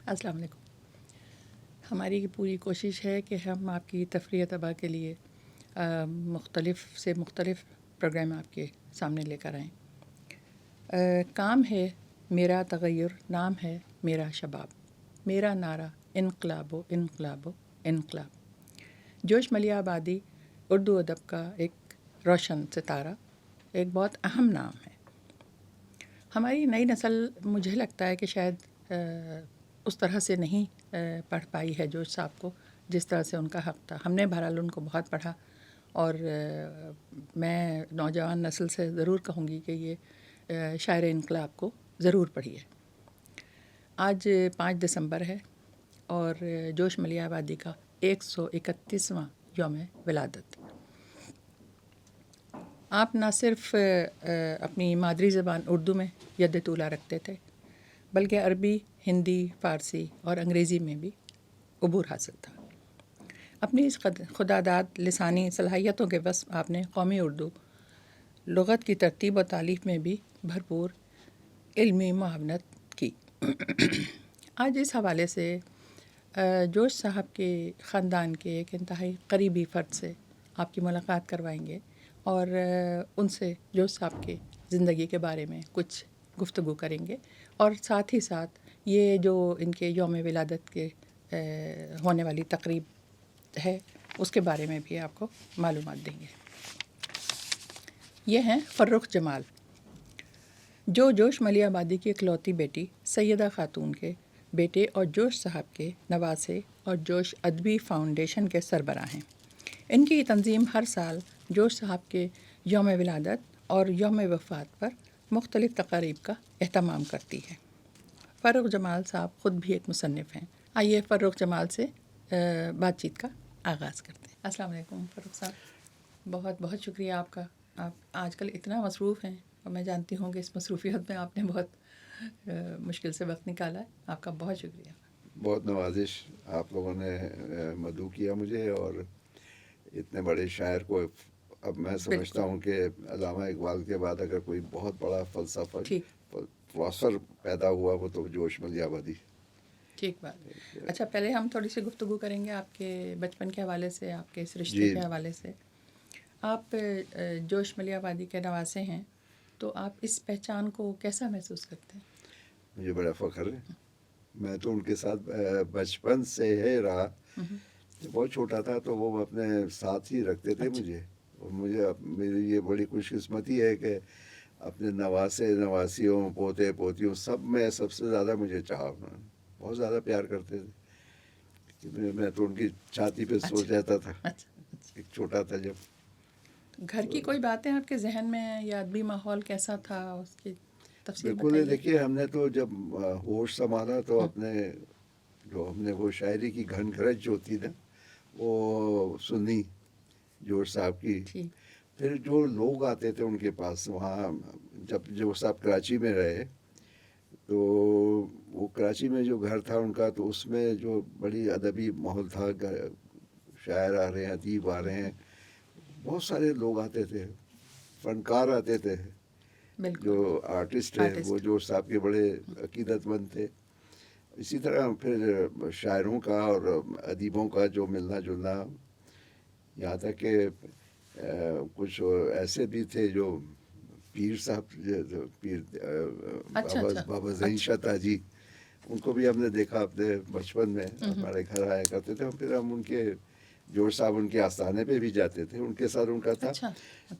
السلام علیکم. ہماری پوری کوشش ہے کہ ہم آپ کی تفریح طبع کے لیے مختلف پروگرام آپ کے سامنے لے کر آئیں. کام ہے میرا تغیر، نام ہے میرا شباب، میرا نعرہ انقلاب و انقلاب و انقلاب. جوش ملیح آبادی اردو ادب کا ایک روشن ستارہ، ایک بہت اہم نام ہے. ہماری نئی نسل مجھے لگتا ہے کہ شاید اس طرح سے نہیں پڑھ پائی ہے جوش صاحب کو جس طرح سے ان کا حق تھا. ہم نے بہرحال ان کو بہت پڑھا، اور میں نوجوان نسل سے ضرور کہوں گی کہ یہ شاعر انقلاب کو ضرور پڑھیے. آج 5 دسمبر ہے اور جوش ملیح آبادی کا 131واں یوم ولادت. آپ نہ صرف اپنی مادری زبان اردو میں ید طولہ رکھتے تھے، بلکہ عربی، ہندی، فارسی اور انگریزی میں بھی عبور حاصل تھا. اپنی اس خداداد لسانی صلاحیتوں کے وسط آپ نے قومی اردو لغت کی ترتیب و تالیف میں بھی بھرپور علمی معاونت کی. آج اس حوالے سے جوش صاحب کے خاندان کے ایک انتہائی قریبی فرد سے آپ کی ملاقات کروائیں گے اور ان سے جوش صاحب کے زندگی کے بارے میں کچھ گفتگو کریں گے، اور ساتھ ہی ساتھ یہ جو ان کے یوم ولادت کے ہونے والی تقریب ہے اس کے بارے میں بھی آپ کو معلومات دیں گے. یہ ہیں فرخ جمال، جو جوش ملیح آبادی کی اکلوتی بیٹی سیدہ خاتون کے بیٹے اور جوش صاحب کے نواسے اور جوش ادبی فاؤنڈیشن کے سربراہ ہیں. ان کی تنظیم ہر سال جوش صاحب کے یوم ولادت اور یوم وفات پر مختلف تقاریب کا اہتمام کرتی ہے. فرخ جمال صاحب خود بھی ایک مصنف ہیں. آئیے فرخ جمال سے بات چیت کا آغاز کرتے ہیں. السلام علیکم فرخ صاحب، بہت بہت شکریہ آپ کا. آپ آج کل اتنا مصروف ہیں اور میں جانتی ہوں کہ اس مصروفیت میں آپ نے بہت مشکل سے وقت نکالا ہے. آپ کا بہت شکریہ. بہت نوازش آپ لوگوں نے مدعو کیا مجھے، اور اتنے بڑے شاعر کو اب میں سمجھتا ہوں کہ علامہ اقبال کے بعد اگر کوئی بہت بڑا فلاسفر پیدا ہوا وہ تو جوش ملیح آبادی. ٹھیک بات. اچھا، پہلے ہم تھوڑی سی گفتگو کریں گے آپ کے بچپن کے حوالے سے، آپ کے اس رشتے کے حوالے سے. آپ جوش ملیح آبادی کے نواسے ہیں، تو آپ اس پہچان کو کیسا محسوس کرتے ہیں؟ مجھے بڑا فخر ہے. میں تو ان کے ساتھ بچپن سے ہے رہا. بہت چھوٹا تھا تو وہ اپنے ساتھ ہی رکھتے تھے مجھے، اور مجھے میری یہ بڑی خوش قسمتی ہے کہ اپنے نواسے نواسیوں پوتے پوتیوں سب میں سب سے زیادہ مجھے چاہا. بہت زیادہ پیار کرتے تھے. میں تو ان کی چھاتی پہ سو جاتا تھا ایک چھوٹا تھا جب. گھر کی کوئی باتیں آپ کے ذہن میں یا ادبی ماحول کیسا تھا، اس کی تفصیل بالکل. بتائیے. دیکھیے، ہم نے تو جب ہوش سنبھالا تو اپنے جو ہم نے وہ شاعری کی گھن گرج جو تھی نا وہ سنی جوش صاحب کی. پھر جو لوگ آتے تھے ان کے پاس وہاں، جب جوش صاحب کراچی میں رہے تو وہ کراچی میں جو گھر تھا ان کا، تو اس میں جو بڑی ادبی ماحول تھا. شاعر آ رہے ہیں، ادیب آ رہے ہیں، بہت سارے لوگ آتے تھے، فنکار آتے تھے. جو آرٹسٹ ہیں وہ جوش صاحب کے بڑے عقیدت مند تھے. اسی طرح پھر شاعروں کا اور ادیبوں کا جو ملنا جلنا، یہاں تک کہ کچھ ایسے بھی تھے جو پیر صاحب، پیر بابا ذہین شاہ تاجی، ان کو بھی ہم نے دیکھا اپنے بچپن میں. ہمارے گھر آیا کرتے تھے. پھر ہم ان کے جوش صاحب ان کے آستانے پہ بھی جاتے تھے. ان کے ساتھ ان کا تھا.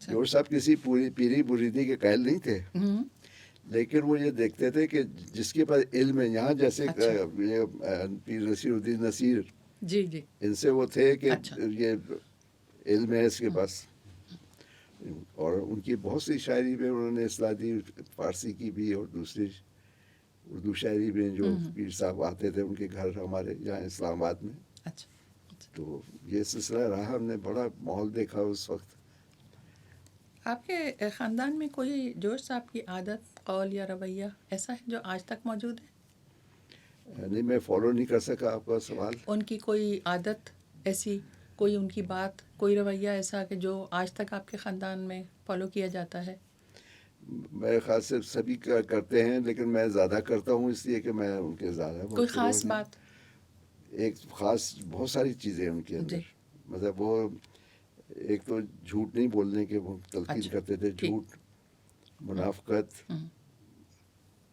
جوش صاحب کسی پیری مریدی کے قائل نہیں تھے، لیکن وہ یہ دیکھتے تھے کہ جس کے پاس علم ہے، یہاں جیسے پیر نصیر الدین نصیر، ان سے وہ تھے کہ یہ علم ہے اس کے پاس. اور ان کی بہت سی شاعری میں انہوں نے اصلاح دی، فارسی کی بھی اور دوسری اردو شاعری میں. جو پیر صاحب آتے تھے ان کے گھر ہمارے یہاں اسلام آباد میں. تو یہ سلسلہ رہا. ہم نے بڑا ماحول دیکھا اس وقت. آپ کے خاندان میں کوئی جوش صاحب کی عادت، قول یا رویہ ایسا ہے جو آج تک موجود ہے؟ نہیں، میں فالو نہیں کر سکا آپ کا سوال. ان کی کوئی عادت ایسی، کوئی ان کی بات، کوئی رویہ ایسا کہ جو آج تک آپ کے خاندان میں فالو کیا جاتا ہے؟ میرے خیال سے سبھی کرتے ہیں، لیکن میں زیادہ کرتا ہوں اس لیے کہ میں ان کے زیادہ کوئی خاص بات؟ ایک خاص بہت ساری چیزیں ان کے اندر، مطلب وہ ایک تو جھوٹ نہیں بولنے کے وہ تلقین کرتے تھے، جھوٹ، منافقت،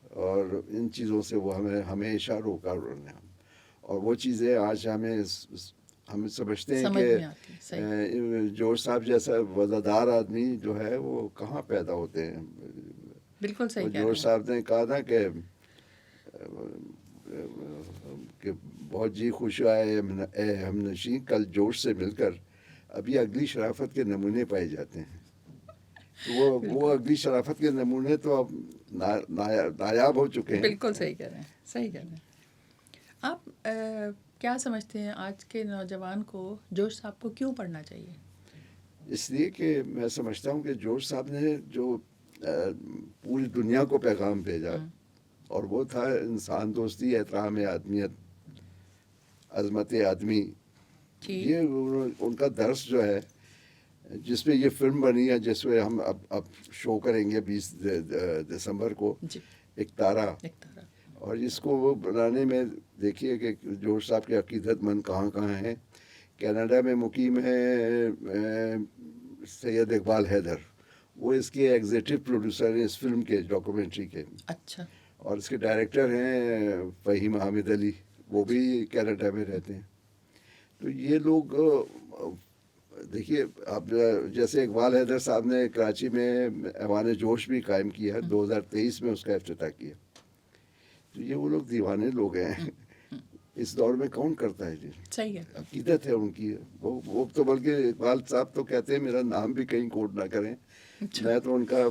اور ان چیزوں سے وہ ہمیں ہمیشہ روکا انہوں نے. اور وہ چیزیں آج ہم سمجھتے ہیں کہ جوش صاحب جیسا وزادار آدمی جو ہے وہ کہاں پیدا ہوتے ہیں. بالکل صحیح. جوش صاحب نے کہا تھا کہ بہت جی خوش آئے اے ہم نشیں کل جوش سے مل کر، ابھی اگلی شرافت کے نمونے پائے جاتے ہیں. تو وہ اگلی شرافت کے نمونے تو اب نایاب ہو چکے ہیں. بالکل صحیح کہہ رہے ہیں، صحیح کہہ رہے ہیں. آپ کیا سمجھتے ہیں آج کے نوجوان کو جوش صاحب کو کیوں پڑھنا چاہیے؟ اس لیے کہ میں سمجھتا ہوں کہ جوش صاحب نے جو پوری دنیا کو پیغام بھیجا، اور وہ تھا انسان دوستی، احترام آدمیت، عظمت آدمی. یہ ان کا درس جو ہے، جس پہ یہ فلم بنی ہے، جس پہ ہم اب شو کریں گے 20 دسمبر کو، ایک تارا. اور اس کو وہ بنانے میں دیکھیے کہ جوش صاحب کے عقیدت مند کہاں کہاں ہیں. کینیڈا میں مقیم ہے سید اقبال حیدر، وہ اس کے ایگزیکٹو پروڈیوسر ہیں اس فلم کے، ڈاکومنٹری کے. اچھا. اور اس کے ڈائریکٹر ہیں فہیم حامد علی، وہ بھی کینیڈا میں رہتے ہیں. تو یہ لوگ دیکھیے، اب جیسے اقبال حیدر صاحب نے کراچی میں ایوان جوش بھی قائم کیا، 2023 میں اس کا افتتاح کیا. تو یہ وہ لوگ دیوانے لوگ ہیں. اس دور میں کون کرتا ہے جی؟ صحیح ہے. عقیدت ہے ان کی. وہ تو بلکہ اقبال صاحب تو کہتے ہیں میرا نام بھی کہیں کوٹ نہ کریں، میں تو ان کا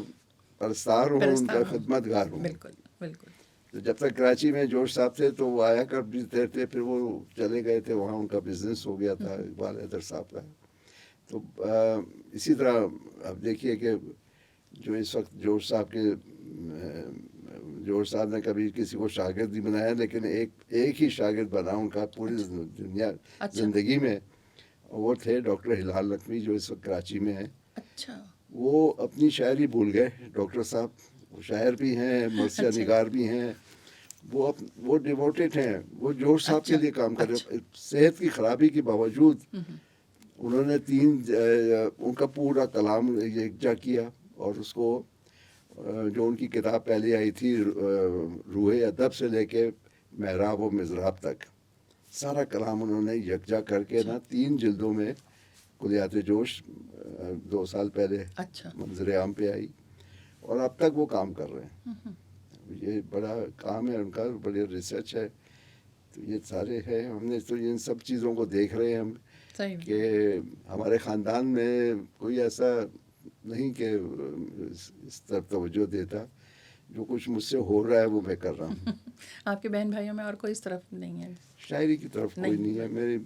پرستار ہوں، ان کا خدمت گار ہوں. بالکل بالکل. تو جب تک کراچی میں جوش صاحب تھے تو وہ آیا کرتے تھے، پھر وہ چلے گئے تھے، وہاں ان کا بزنس ہو گیا تھا اقبال حیدر صاحب کا. تو اسی طرح اب دیکھیے کہ جو اس وقت جوش صاحب نے کبھی کسی کو شاگرد نہیں بنایا، لیکن ایک ہی شاگرد بنا ان کا پوری دنیا زندگی میں، وہ تھے ڈاکٹر ہلال نقوی، جو اس وقت کراچی میں ہیں. اچھا. وہ اپنی شاعری بھول گئے ڈاکٹر صاحب. وہ شاعر بھی ہیں، مرثیہ نگار بھی ہیں. وہ ڈیووٹیڈ ہیں. وہ جوش صاحب کے لیے کام کر رہے ہیں. صحت کی خرابی کے باوجود انہوں نے ان کا پورا کلام یکجا کیا، اور اس کو جو ان کی کتاب پہلے آئی تھی روح ادب سے لے کے محراب و مضراب تک، سارا کلام انہوں نے یکجا کر کے 3 جلدوں میں کلیات جوش 2 سال پہلے منظر عام پہ آئی، اور اب تک وہ کام کر رہے ہیں. یہ بڑا کام ہے ان کا، بڑی ریسرچ ہے. تو یہ سارے ہیں، ہم نے تو ان سب چیزوں کو دیکھ رہے ہیں ہم کہ ہمارے خاندان میں کوئی ایسا نہیں کہ اس طرف توجہ دیتا. جو کچھ مجھ سے ہو رہا ہے وہ میں کر رہا ہوں. آپ کے بہن بھائیوں میں اور کوئی اس طرف نہیں ہے؟ شاعری کی طرف کوئی نہیں ہے. میری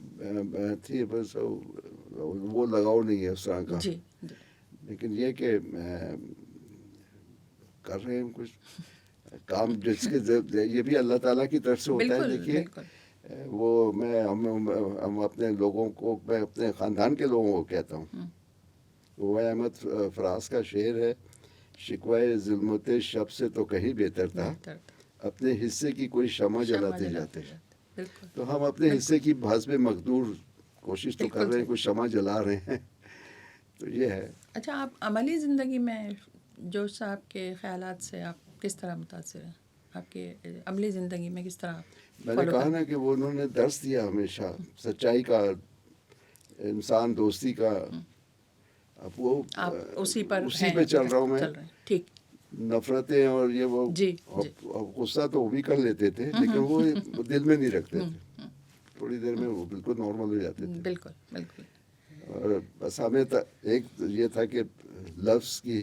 تھی، بس وہ لگاؤ نہیں ہے اس طرح کا. لیکن یہ کہ کر رہے ہیں کچھ کام جس کے یہ بھی اللہ تعالیٰ کی طرف سے ہوتا ہے. دیکھیے وہ ہم اپنے لوگوں کو، میں اپنے خاندان کے لوگوں کو کہتا ہوں، وہ احمد فراز کا شعر ہے، شکوائے ظلمت شب سے تو کہیں بہتر تھا، اپنے حصے کی کوئی شمع جلاتے جاتے. تو ہم اپنے حصے کی بحسب مقدور کوشش تو کر رہے ہیں، کوئی شمع جلا رہے ہیں. تو یہ ہے. اچھا، آپ عملی زندگی میں جوش صاحب کے خیالات سے آپ کس طرح متاثر ہیں؟ آپ کے عملی زندگی میں کس طرح؟ میں نے کہا نا کہ وہ انہوں نے درس دیا ہمیشہ سچائی کا، انسان دوستی کا. اب وہ اسی پہ چل رہا ہوں میں. ٹھیک. نفرتیں اور یہ وہ غصہ تو وہ بھی کر لیتے تھے، لیکن وہ دل میں نہیں رکھتے تھے. تھوڑی دیر میں وہ بالکل نارمل ہو جاتے تھے. بالکل بالکل. اور بس ہمیں ایک یہ تھا کہ لفظ کی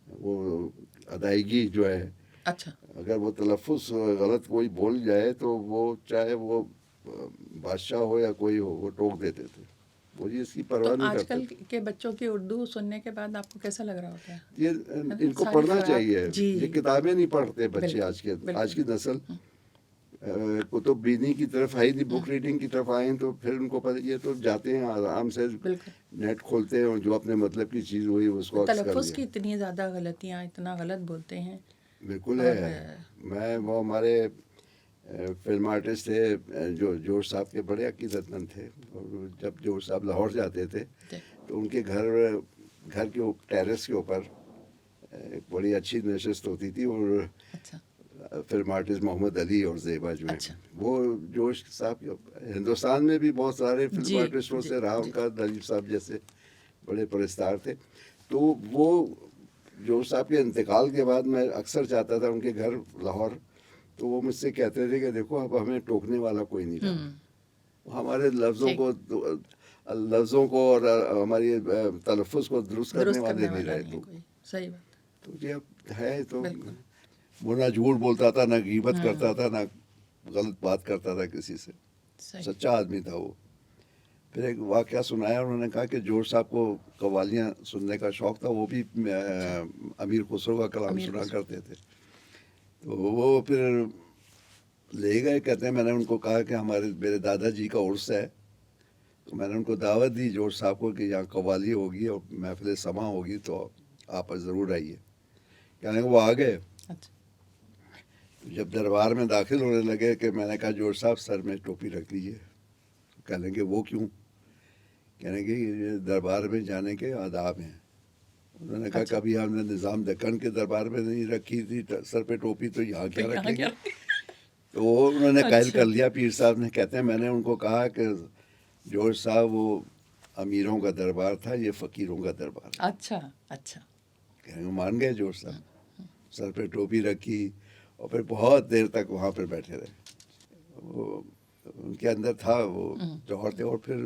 وہ ادائیگی جو ہے، اچھا، اگر وہ تلفظ غلط کوئی بول جائے تو وہ چاہے وہ بادشاہ ہو یا کوئی ہو، وہ ٹوک دیتے تھے. وہ اس کی پرواہ نہیں کرتے. آج کل کے بچوں کی اردو سننے کے بعد آپ کو کیسا لگ رہا ہوتا ہے؟ یہ ان کو پڑھنا چاہیے. یہ کتابیں نہیں پڑھتے بچے آج کی نسل. کتب بینی کی طرف آئی نہیں، بک ریڈنگ کی طرف آئیں تو پھر ان کو پتہ، یہ تو جاتے ہیں آرام سے نیٹ کھولتے ہیں اور جو اپنے مطلب کی چیز ہوئی اس کو تلفظ کی اتنی زیادہ غلطیاں، اتنا غلط بولتے ہیں. بالکل ہے. میں وہ ہمارے فلم آرٹسٹ تھے جو جوش صاحب کے بڑے عقیدت مند تھے، اور جب جوش صاحب لاہور جاتے تھے تو ان کے گھر کے ٹیرس کے اوپر ایک بڑی اچھی نشست ہوتی تھی، اور فلم آرٹسٹ محمد علی اور زیبا جو ہیں وہ جوش صاحب ہندوستان میں بھی بہت سارے فلم آرٹسٹوں سے رہا، ان کا دلیپ صاحب جیسے بڑے پرستار تھے. تو وہ جوش صاحب کے انتقال کے بعد میں اکثر جاتا تھا ان کے گھر لاہور، تو وہ مجھ سے کہتے تھے کہ دیکھو اب ہمیں ٹوکنے والا کوئی نہیں رہا، ہمارے لفظوں کو اور ہماری تلفظ کو درست کرنے والے نہیں رہے. صحیح بات. تو یہ اب ہے، تو وہ نہ جھوٹ بولتا تھا، نہ غیبت کرتا تھا، نہ غلط بات کرتا تھا کسی سے، سچا آدمی تھا وہ. پھر ایک واقعہ سنایا، انہوں نے کہا کہ جوش صاحب کو قوالیاں سننے کا شوق تھا، وہ بھی امیر خسرو کا کلام سنا کرتے تھے. تو وہ پھر لے گئے، کہتے ہیں میں نے ان کو کہا کہ میرے دادا جی کا عرس ہے، تو میں نے ان کو دعوت دی جوش صاحب کو کہ یہاں قوالی ہوگی اور محفل سماع ہوگی تو آپ ضرور آئیے. کہنے کہ وہ آ گئے. جب دربار میں داخل ہونے لگے کہ میں نے کہا جوش صاحب سر میں ٹوپی رکھ لیجیے. کہنے کہ وہ کیوں؟ کہنے کہ یہ دربار میں جانے کے آداب ہیں. انہوں نے کہا کبھی ہم نے نظام دکن کے دربار میں نہیں رکھی تھی سر پہ ٹوپی، تو یہاں کیا رکھیں گے؟ تو انہوں نے قائل کر لیا پیر صاحب نے. کہتے ہیں میں نے ان کو کہا کہ جوش صاحب وہ امیروں کا دربار تھا، یہ فقیروں کا دربار. اچھا. کہنے کہ مان گئے جوش صاحب، سر پہ ٹوپی رکھی اور پھر بہت دیر تک وہاں پہ بیٹھے رہے. وہ ان کے اندر تھا وہ جوہر تھے، اور پھر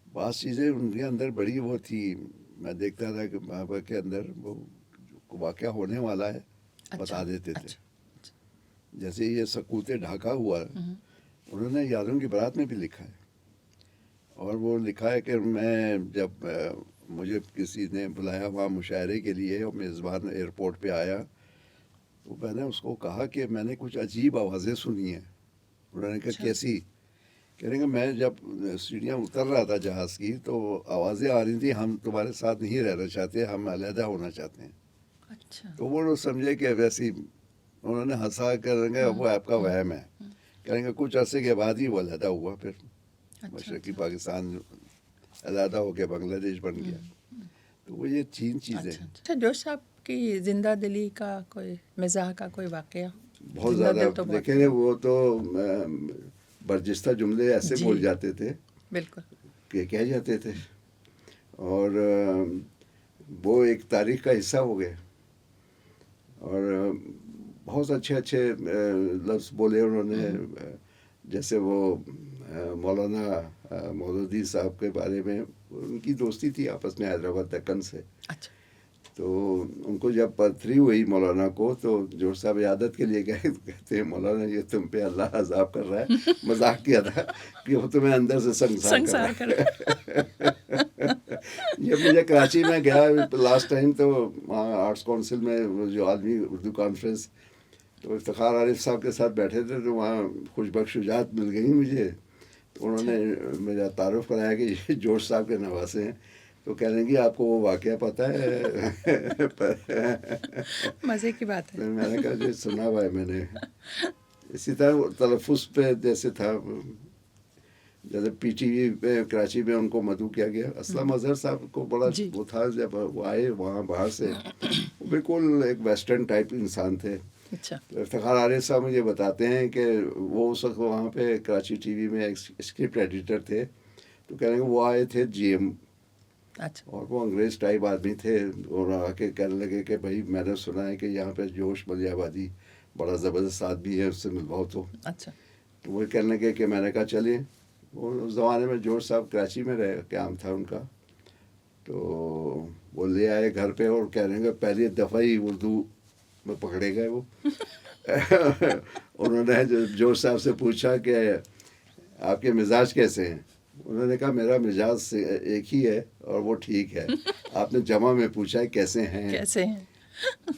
بعض چیزیں ان کے اندر بڑی وہ تھی. میں دیکھتا تھا کہ وہاں کے اندر وہ واقعہ ہونے والا ہے بتا دیتے تھے. جیسے یہ سکوت ڈھاکہ ہوا، انہوں نے یادوں کی بارات میں بھی لکھا ہے، اور وہ لکھا ہے کہ میں جب مجھے کسی نے بلایا وہاں مشاعرے کے لیے اور میزبان ایئرپورٹ پہ آیا، تو میں نے اس کو کہا کہ میں نے کچھ عجیب آوازیں سنی ہیں. انہوں نے کہا کیسی؟ کہہ رہے کہ میں جب سیڑھیاں اتر رہا تھا جہاز کی تو آوازیں آ رہی تھیں ہم تمہارے ساتھ نہیں رہنا چاہتے، ہم علیحدہ ہونا چاہتے ہیں. تو وہ لوگ سمجھے کہ ویسی، انہوں نے ہنسا کر کہ وہ آپ کا وہم ہے. کہیں گے کچھ عرصے کے بعد ہی وہ علیحدہ ہوا، پھر مشرقی پاکستان علیحدہ ہو کے بنگلہ دیش بن گیا. تو وہ یہ تین چیزیں. اچھا، جوش صاحب کی زندہ دلی کا کوئی مزاح کا کوئی واقعہ؟ بہت زیادہ. دیکھیں وہ تو برجستہ جملے ایسے بول جاتے تھے، بالکل کہ کہہ جاتے تھے، اور وہ ایک تاریخ کا حصہ ہو گئے. اور بہت اچھے لفظ بولے انہوں نے. جیسے وہ مولانا مودودی صاحب کے بارے میں، ان کی دوستی تھی آپس میں حیدرآباد دکن سے. تو ان کو جب پتھری ہوئی مولانا کو، تو جوش صاحب عیادت کے لیے گئے، کہتے ہیں مولانا یہ تم پہ اللہ عذاب کر رہا ہے. مذاق کیا تھا کہ وہ تمہیں اندر سے سنگسار کر رہا ہے. جب مجھے کراچی میں گیا لاسٹ ٹائم، تو وہاں آرٹس کونسل میں جو عالمی اردو کانفرنس، تو افتخار عارف صاحب کے ساتھ بیٹھے تھے، تو وہاں خوش بخش شجاعت مل گئی مجھے. تو انہوں نے میرا تعارف کرایا کہ یہ جوش صاحب کے نواسے ہیں. تو کہہ لیں گے آپ کو وہ واقعہ پتہ ہے؟ مزے کی بات ہے. میں نے کہا جی سنا ہوا ہے میں نے. اسی طرح تلفظ پہ جیسے تھا، جیسے پی ٹی وی پہ کراچی میں ان کو مدعو کیا گیا. اسلم اظہر صاحب کو بڑا وہ تھا، جب وہ آئے وہاں باہر سے، وہ بالکل ایک ویسٹرن ٹائپ انسان تھے. تو افتخار عارف صاحب مجھے بتاتے ہیں کہ وہ اس وقت وہاں پہ کراچی ٹی وی میں ایک اسکرپٹ ایڈیٹر تھے. تو کہہ رہے ہیں وہ آئے تھے جی ایم، اور وہ انگریز ٹائپ آدمی تھے، اور آ کے کہنے لگے کہ بھائی میں نے سنا ہے کہ یہاں پہ جوش ملیح آبادی بڑا زبردست آدمی ہے، اس سے ملواؤ. تو وہ کہنے لگے کہ میں نے کہا چلیے. اس زمانے میں جوش صاحب کراچی میں رہے، قیام تھا ان کا. تو وہ لے آئے گھر پہ، اور کہہ رہے ہیں کہ پہلی دفعہ ہی اردو میں پکڑے گئے وہ. انہوں نے جوش صاحب سے پوچھا کہ آپ کے مزاج کیسے ہیں؟ انہوں نے کہا میرا مزاج ایک ہی ہے اور وہ ٹھیک ہے. آپ نے جمع میں پوچھا ہے کیسے ہیں،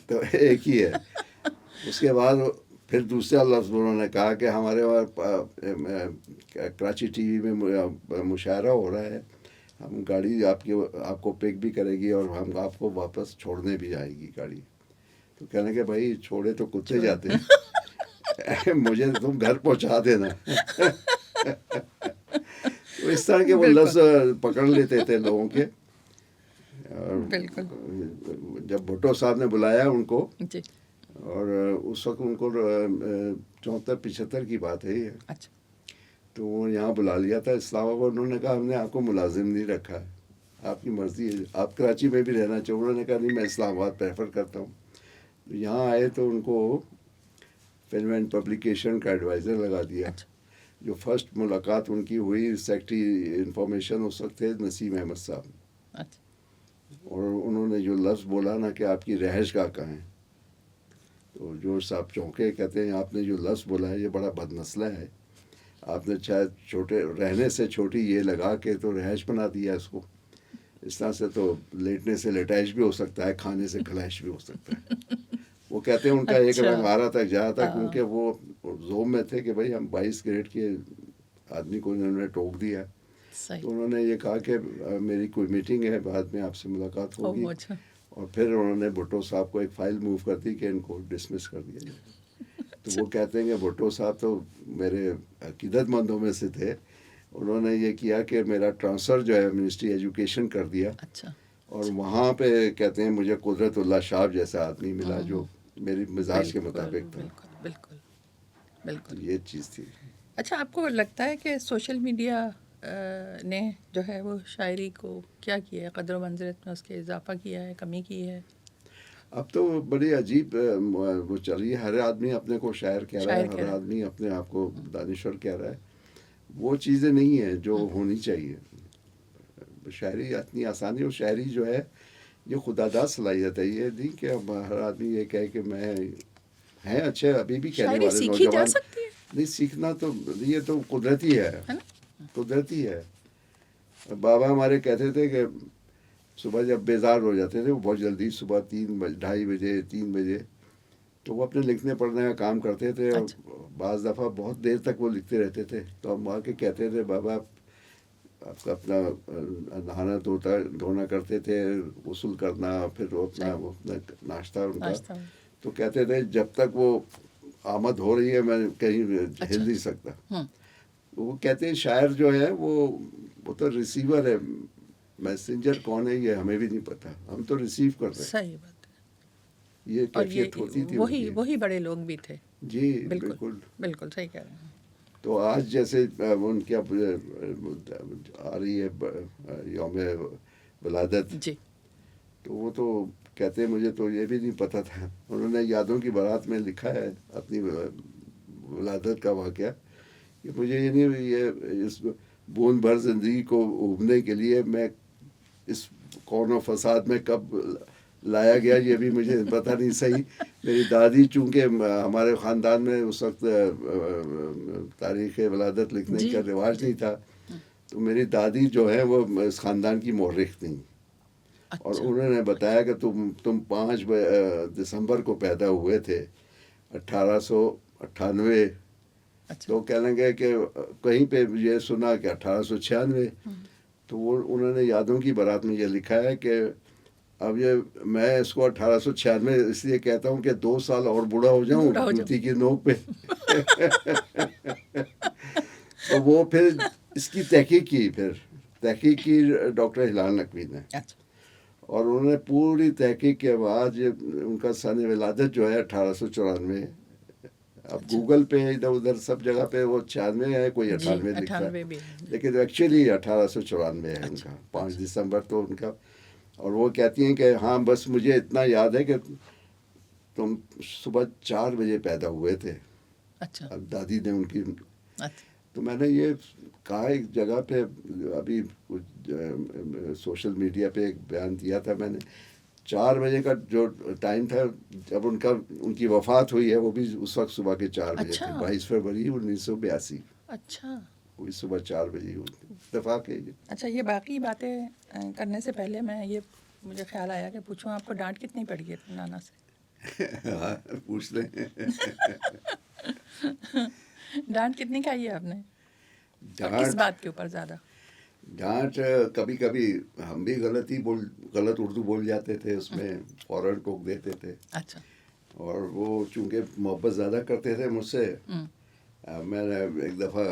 تو ایک ہی ہے. اس کے بعد پھر دوسرا لفظ انہوں نے کہا کہ ہمارے وہاں کراچی ٹی وی میں مشاعرہ ہو رہا ہے، ہم گاڑی آپ کو پک بھی کرے گی اور ہم آپ کو واپس چھوڑنے بھی جائے گی گاڑی. تو کہنے کہ بھائی چھوڑے تو کتے جاتے ہیں مجھے تم گھر پہنچا دینا. تو اس طرح کے وہ لفظ پکڑ لیتے تھے لوگوں کے. بالکل. جب بھٹو صاحب نے بلایا ان کو جی، اور اس وقت ان کو 74-75 کی بات ہے یہ، اچھا تو وہ یہاں بلا لیا تھا اسلام آباد. انہوں نے کہا ہم نے آپ کو ملازم نہیں رکھا ہے، آپ کی مرضی ہے، آپ کراچی میں بھی رہنا چاہو. انہوں نے کہا نہیں میں اسلام آباد پریفر کرتا ہوں. یہاں آئے تو ان کو فلم اینڈ پبلیکیشن کا ایڈوائزر لگا دیا. اچھا جو فرسٹ ملاقات ان کی ہوئی سیکٹری انفارمیشن اس وقت تھے نسیم احمد صاحب. اچھا اور انہوں نے جو لفظ بولا نا کہ آپ کی رہائش گاہ کہاں ہے، تو جو صاحب چونکے، کہتے ہیں آپ نے جو لفظ بولا ہے یہ بڑا بد مسئلہ ہے، آپ نے شاید چھوٹے رہنے سے چھوٹی یہ لگا کے تو رہائش بنا دیا اس کو. اس طرح سے تو لیٹنے سے لٹائش بھی ہو سکتا ہے، کھانے سے کھلائش بھی ہو سکتا ہے. وہ کہتے ہیں ان کا ایک رنگ آ رہا تھا جا رہا تھا، کیونکہ وہ زوم میں تھے کہ بھائی ہم 22 گریڈ کے آدمی کو انہوں نے ٹوک دیا. تو انہوں نے یہ کہا کہ میری کوئی میٹنگ ہے، بعد میں آپ سے ملاقات ہوگی. اور پھر انہوں نے بھٹو صاحب کو ایک فائل موو کر دی کہ ان کو ڈسمس کر دیا جائے. تو وہ کہتے ہیں کہ بھٹو صاحب تو میرے عقیدت مندوں میں سے تھے. انہوں نے یہ کیا کہ میرا ٹرانسفر جو ہے منسٹری ایجوکیشن کر دیا. اچھا. اور وہاں پہ کہتے ہیں مجھے قدرت اللہ شاہ جیسا آدمی ملا جو میری مزاج کے مطابق تھا. بالکل بالکل بالکل. یہ چیز تھی. اچھا، آپ کو لگتا ہے کہ سوشل میڈیا نے جو ہے وہ شاعری کو کیا کیا ہے، قدر و منزلت میں اس کے اضافہ کیا ہے، کمی کی ہے؟ اب تو بڑی عجیب وہ چل رہی ہے، ہر آدمی اپنے کو شاعر کہہ رہا ہے، ہر آدمی اپنے آپ کو دانشور کہہ رہا ہے. وہ چیزیں نہیں ہیں جو ہونی چاہیے. شاعری اتنی آسانی، اور شاعری جو ہے یہ خدا داد صلاحیت ہے. یہ نہیں کہ اب ہر آدمی یہ کہے کہ میں ہیں اچھے ابھی بھی کہنے والے نوجوان. نہیں سیکھنا تو یہ تو قدرتی ہے، قدرتی ہے. بابا ہمارے کہتے تھے کہ صبح جب بیزار ہو جاتے تھے وہ بہت جلدی صبح 2:30 بجے 3 بجے تو وہ اپنے لکھنے پڑھنے کا کام کرتے تھے. اور بعض دفعہ بہت دیر تک وہ لکھتے رہتے تھے. تو ہم آ کے کہتے تھے بابا آپ کا اپنا نہانا دھونا کرتے تھے، غسل کرنا، پھر وہ اپنا ناشتہ ان کا. تو کہتے تھے جب تک وہ آمد ہو رہی ہے میں کہیں ہل نہیں سکتا. وہ کہتے ہیں شاعر جو ہے وہ تو ریسیور ہے، میسنجر کون ہے یہ ہمیں بھی نہیں پتا، ہم تو ریسیو کر رہے ہیں. صحیح بات ہے. یہ کیفیت ہوتی تھی. وہی بڑے لوگ بھی تھے. جی بالکل بالکل صحیح کہہ رہے ہیں. تو آج جیسے ان کی اب آ رہی ہے یوم ولادت، جی تو وہ تو کہتے ہیں مجھے تو یہ بھی نہیں پتہ تھا. انہوں نے یادوں کی بارات میں لکھا ہے اپنی ولادت کا واقعہ کہ مجھے یہ نہیں، یہ اس بوند بھر زندگی کو ابھنے کے لیے میں اس کون و فساد میں کب لایا گیا یہ بھی مجھے پتہ نہیں. صحیح میری دادی چونکہ ہمارے خاندان میں اس وقت تاریخ ولادت لکھنے کا رواج نہیں تھا، تو میری دادی جو ہے وہ اس خاندان کی مورخ تھیں. اور انہوں نے بتایا کہ تم 5 دسمبر کو پیدا ہوئے تھے 1898. تو کہنے لگے کہ کہیں پہ یہ سنا کہ 1896. تو وہ انہوں نے یادوں کی بارات میں یہ لکھا ہے کہ اب یہ میں اس کو 1896 اس لیے کہتا ہوں کہ 2 سال اور بوڑھا ہو جاؤں جوتی کی نوک پہ. تو وہ پھر اس کی تحقیق کی ڈاکٹر ہلال نقوی نے. اور انہوں نے پوری تحقیق کے بعد ان کا سن ولادت جو ہے 1894. اب گوگل پہ ادھر ادھر سب جگہ پہ وہ 96 ہے، کوئی 98 لکھتا ہے، لیکن ایکچولی 1894 ہے ان کا. 5 دسمبر تو ان کا. اور وہ کہتی ہیں کہ ہاں بس مجھے اتنا یاد ہے کہ تم صبح 4 بجے پیدا ہوئے تھے. اب دادی نے ان کی. تو میں نے یہ کہا ایک جگہ پہ ابھی سوشل میڈیا پہ ایک بیان دیا تھا میں نے، 4 بجے کا جو ٹائم تھا جب ان کی وفات ہوئی ہے وہ بھی اس وقت صبح کے 4 بجے تھے. 22 فروری 1982. اچھا وہی صبح 4 بجے اتفاق ہے. اچھا، یہ باقی باتیں کرنے سے پہلے میں یہ مجھے خیال آیا کہ پوچھوں آپ کو ڈانٹ کتنی پڑی ہے نانا سے؟ ہاں پوچھ لیں. ڈانٹ کتنی کھائی ہے آپ نے اور کس ڈانٹ بات کے اوپر زیادہ؟ ڈانٹ کبھی کبھی ہم بھی غلط اردو بول جاتے تھے، اس میں فوراً ٹوک دیتے تھے، اچھا اور وہ چونکہ محبت زیادہ کرتے تھے مجھ سے، میں نے ایک دفعہ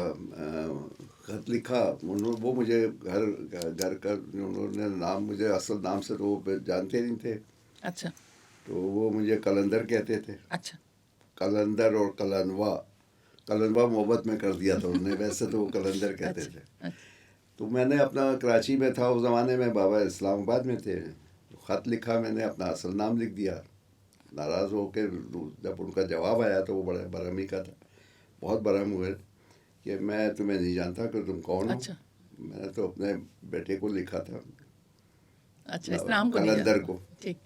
خط لکھا، وہ مجھے گھر کا انہوں نے نام، مجھے اصل نام سے تو وہ جانتے نہیں تھے، اچھا تو وہ مجھے قلندر کہتے تھے، اچھا قلندر اور قلنوا محبت میں کر دیا تھا انہوں نے، ویسے تو وہ قلندر کہتے تھے. اچھا تو میں نے اپنا کراچی میں تھا اس زمانے میں، بابا اسلام آباد میں تھے، خط لکھا، میں نے اپنا اصل نام لکھ دیا، ناراض ہو کے جب ان کا جواب آیا تو وہ بڑے برہمی کا تھا، بہت برہم ہوئے کہ میں تمہیں نہیں جانتا کہ تم کون ہو. اچھا میں نے تو اپنے بیٹے کو لکھا تھا، اچھا، اس نام کو نہیں قلندر جانتا. کو، ٹھیک.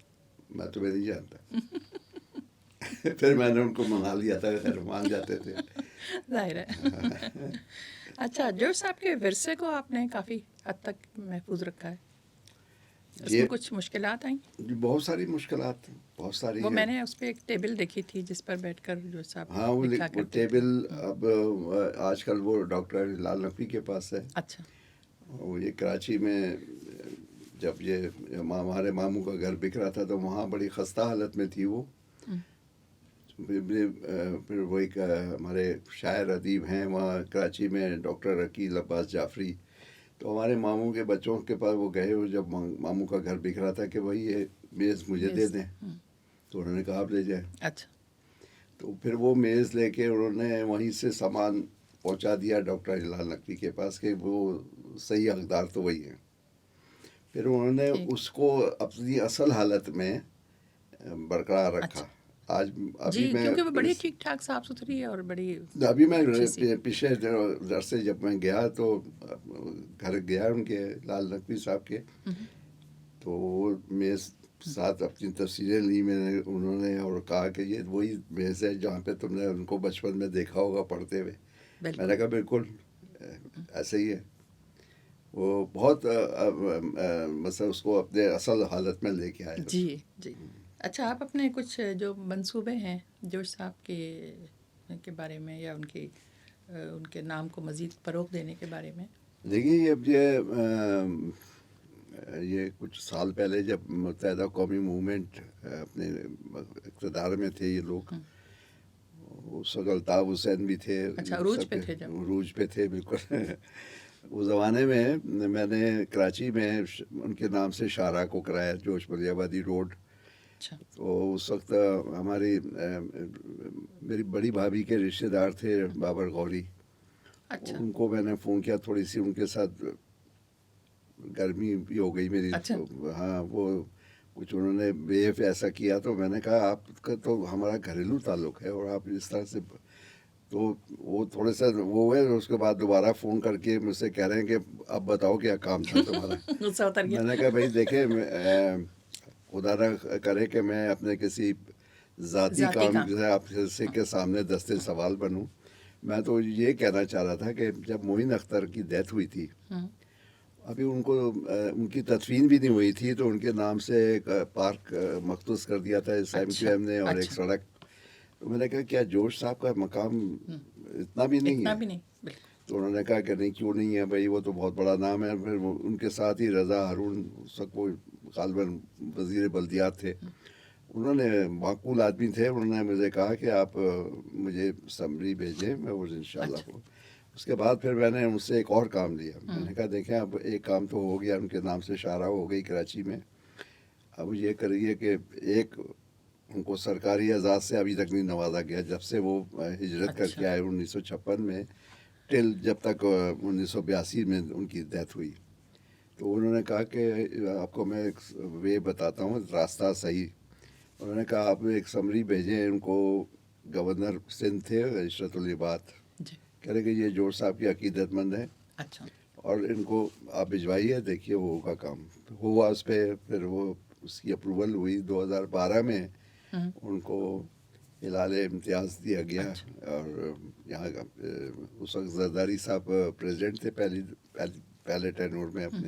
میں تمہیں نہیں جانتا. پھر میں نے ان کو منا لیا تھا، خیر مان جاتے تھے. ظاہر ہے. اچھا، جورج صاحب کے ورثے کو آپ نے کافی حد تک محفوظ رکھا ہے، اس یہ میں کچھ مشکلات آئیں؟ بہت ساری مشکلات، بہت ساری وہ ہیں. میں نے اس پہ ایک ٹیبل دیکھی تھی جس پر بیٹھ کر جورج صاحب ہاں لکھا وہ کرتے تھے. ٹیبل اب آج کل وہ ڈاکٹر ہلال نقوی کے پاس ہے. اچھا وہ یہ کراچی میں جب یہ ہمارے ماموں کا گھر بک رہا تھا تو وہاں بڑی خستہ حالت میں تھی وہ. پھر وہ ایک ہمارے شاعر ادیب ہیں وہاں کراچی میں، ڈاکٹر عقیل عباس جعفری، تو ہمارے ماموں کے بچوں کے پاس وہ گئے، اور جب ماموں کا گھر بک رہا تھا کہ بھائی یہ میز مجھے دے دیں، تو انہوں نے کہا آپ لے جائیں. اچھا تو پھر وہ میز لے کے انہوں نے وہیں سے سامان پہنچا دیا ڈاکٹر ہلال نقوی کے پاس کہ وہ صحیح حقدار تو وہی ہیں. پھر انہوں نے اس کو اپنی اصل حالت میں برقرار رکھا. جی، کیونکہ وہ بڑی ٹھیک ٹھاک صاف ستھری ہے اور بڑی ابھی میں پچھلے درس جب میں گیا تو گھر گیا ان کے لال نقوی صاحب کے، تو وہ میز ساتھ اپنی تصویریں لی میں نے، انہوں نے، اور کہا کہ یہ وہی میز ہے جہاں پہ تم نے ان کو بچپن میں دیکھا ہوگا پڑھتے ہوئے. میں نے کہا بالکل ایسے ہی ہے. وہ بہت مثلا اس کو اپنے اصل حالت میں لے کے آئے. جی جی. اچھا، آپ اپنے کچھ جو منصوبے ہیں جورج صاحب کے بارے میں، یا ان کے نام کو مزید فروغ دینے کے بارے میں؟ دیکھیے اب یہ کچھ سال پہلے جب متحدہ قومی موومنٹ اپنے اقتدار میں تھے یہ لوگ، اس وقت الطاف حسین بھی تھے. اچھا، عروج پہ تھے جب. عروج پہ تھے بالکل. اس زمانے میں نے کراچی میں ان کے نام سے شاہراہ کو کرایا، جوش ملیح آبادی روڈ. تو اس وقت میری بڑی بھابھی کے رشتے دار تھے بابر غوری. ان کو میں نے فون کیا، تھوڑی سی ان کے ساتھ گرمی بھی ہو گئی میری. ہاں، وہ کچھ انہوں نے بیہیو ایسا کیا، تو میں نے کہا آپ کا تو ہمارا گھریلو تعلق ہے اور آپ اس طرح سے، تو وہ تھوڑے سا وہ ہوئے. اس کے بعد دوبارہ فون کر کے مجھ سے کہہ رہے ہیں کہ اب بتاؤ کیا کام تھا تمہارا. میں نے کہا بھائی دیکھیں، خدا نہ کرے کہ میں اپنے کسی ذاتی کام جو ہے آپ سے کے سامنے دستے سوال بنوں. میں تو یہ کہنا چاہ رہا تھا کہ جب معین اختر کی ڈیتھ ہوئی تھی، ابھی ان کی تدفین بھی نہیں ہوئی تھی، تو ان کے نام سے ایک پارک مختص کر دیا تھا SIM نے، اور ایک سڑک. تو میں نے کہا کیا جورج صاحب کا مقام اتنا بھی نہیں ہے؟ تو انہوں نے کہا کہ نہیں، کیوں نہیں ہے بھائی، وہ تو بہت بڑا نام ہے. پھر ان کے ساتھ ہی رضا ہارون، اس وقت وہ غالباً وزیر بلدیات تھے، انہوں نے معقول آدمی تھے، انہوں نے مجھے کہا کہ آپ مجھے سمری بھیجیں، میں وہ انشاءاللہ. اس کے بعد پھر میں نے ان سے ایک اور کام لیا. میں نے کہا دیکھیں اب ایک کام تو ہو گیا، ان کے نام سے شاہراہ ہو گئی کراچی میں. اب یہ کریے کہ ایک ان کو سرکاری اعزاز سے ابھی تک نہیں نوازا گیا جب سے وہ ہجرت کر کے آئے 1956 میں، ٹل جب تک 1982 میں ان کی ڈیتھ ہوئی. تو انہوں نے کہا کہ آپ کو میں ایک وے بتاتا ہوں، راستہ صحیح. انہوں نے کہا آپ ایک سمری بھیجیں ان کو. گورنر سندھ تھے عشرت العباد، کہہ رہے کہ یہ جورج صاحب کی عقیدت مند ہیں، اور ان کو آپ بھجوائیے، دیکھیے وہ ہوگا کام. ہوا اس پہ. پھر وہ اس کی اپروول ہوئی 2012 میں. ان کو ہلال امتیاز دیا گیا. اور یہاں اس وقت زرداری صاحب پریزیڈنٹ تھے پہلے ٹینور میں اپنے.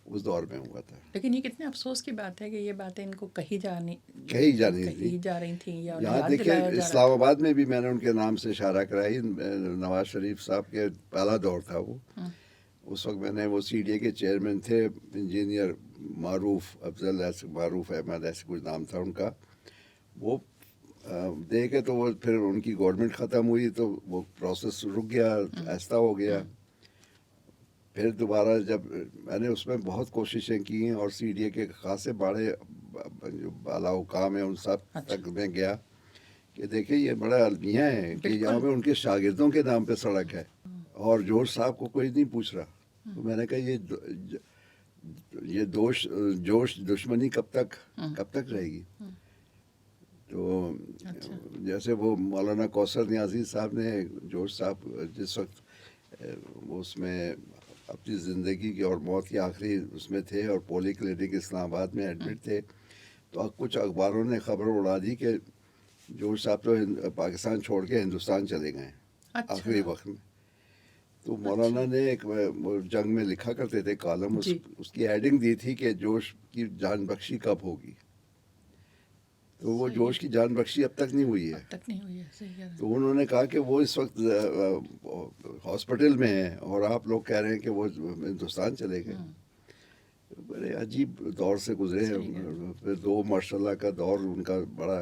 اس دور میں ہوا تھا. لیکن یہ کتنے افسوس کی بات ہے کہ یہ باتیں ان کو کہی جا رہی تھیں یا یہاں دیکھیں اسلام آباد میں بھی میں نے ان کے نام سے اشارہ کرائی. نواز شریف صاحب کے پہلا دور تھا وہ. اس وقت میں نے وہ سی ڈی اے کے چیئرمین تھے انجینئر معروف افضل معروف احمد ایسے کچھ نام تھا ان کا. وہ دیکھے تو وہ پھر ان کی گورنمنٹ ختم ہوئی تو وہ پروسیس رک گیا, آہستہ ہو گیا. پھر دوبارہ جب میں نے اس میں بہت کوششیں کی اور سی ڈی اے کے خاصے بڑے جو بالا حکام ہیں ان سب تک میں گیا کہ دیکھیں یہ بڑا المیہ ہے کہ یہاں پہ ان کے شاگردوں کے نام پہ سڑک ہے اور جوش صاحب کو کوئی نہیں پوچھ رہا. تو میں نے کہا یہ جوش دشمنی کب تک رہے گی. تو جیسے وہ مولانا کوثر نیازی صاحب نے جوش صاحب جس وقت اس میں اپنی زندگی کی اور موت کی آخری اس میں تھے اور پولی کلینک اسلام آباد میں ایڈمٹ تھے تو کچھ اخباروں نے خبر اڑا دی کہ جوش صاحب تو پاکستان چھوڑ کے ہندوستان چلے گئے آخری وقت میں. تو مولانا نے ایک جنگ میں لکھا کرتے تھے کالم, اس کی ایڈنگ دی تھی کہ جوش کی جان بخشی کب ہوگی. تو وہ جوش کی جان بخشی اب تک نہیں ہوئی ہے. تو انہوں نے کہا کہ وہ اس وقت ہاسپٹل میں ہیں اور آپ لوگ کہہ رہے ہیں کہ وہ ہندوستان چلے گئے. بڑے عجیب دور سے گزرے ہیں. پھر 2 ماشاء اللہ کا دور ان کا بڑا